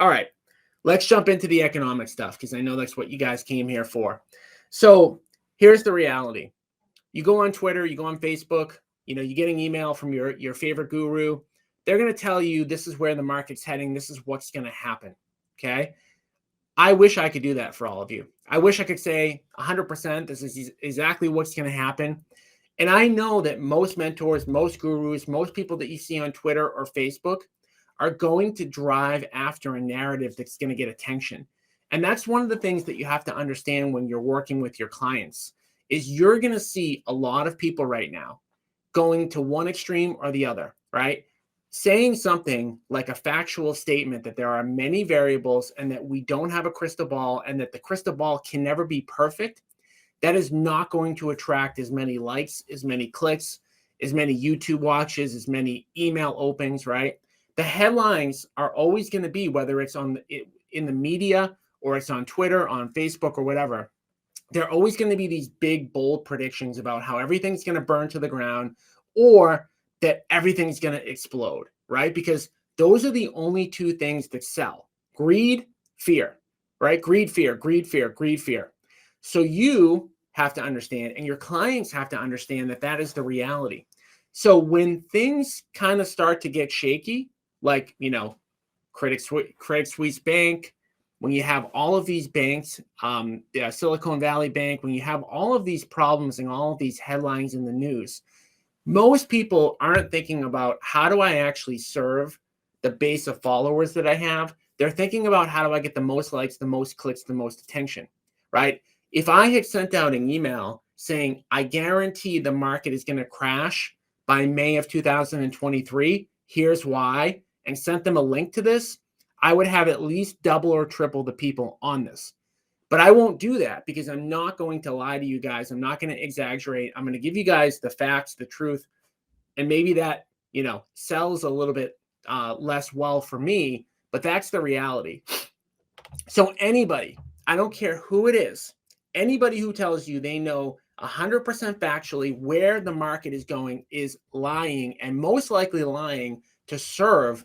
All right, let's jump into the economic stuff because I know that's what you guys came here for. So here's the reality. You go on Twitter, you go on Facebook, you get an email from your favorite guru. They're going to tell you this is where the market's heading. This is what's going to happen. Okay. I wish I could do that for all of you. I wish I could say 100% this is exactly what's going to happen. And I know that most mentors, most gurus, most people that you see on Twitter or Facebook are going to drive after a narrative that's going to get attention. And that's one of the things that you have to understand when you're working with your clients is you're going to see a lot of people right now going to one extreme or the other, right? Saying something like a factual statement that there are many variables and that we don't have a crystal ball and that the crystal ball can never be perfect, that is not going to attract as many likes, as many clicks, as many YouTube watches, as many email opens, right? The headlines are always going to be, whether it's in the media or it's on Twitter, on Facebook or whatever, they're always going to be these big, bold predictions about how everything's going to burn to the ground or that everything's going to explode, right? Because those are the only two things that sell: greed, fear, right? Greed, fear, greed, fear, greed, fear. So you have to understand, and your clients have to understand that that is the reality. So when things kind of start to get shaky, like, Credit Suisse Bank, when you have all of these banks, Silicon Valley Bank, when you have all of these problems and all of these headlines in the news, most people aren't thinking about how do I actually serve the base of followers that I have. They're thinking about how do I get the most likes, the most clicks, the most attention, right? If I had sent out an email saying, I guarantee the market is going to crash by May of 2023, here's why, and sent them a link to this, I would have at least double or triple the people on this. But I won't do that because I'm not going to lie to you guys. I'm not going to exaggerate. I'm going to give you guys the facts, the truth, and maybe that, sells a little bit less well for me, but that's the reality. So anybody, I don't care who it is, anybody who tells you they know 100% factually where the market is going is lying, and most likely lying to serve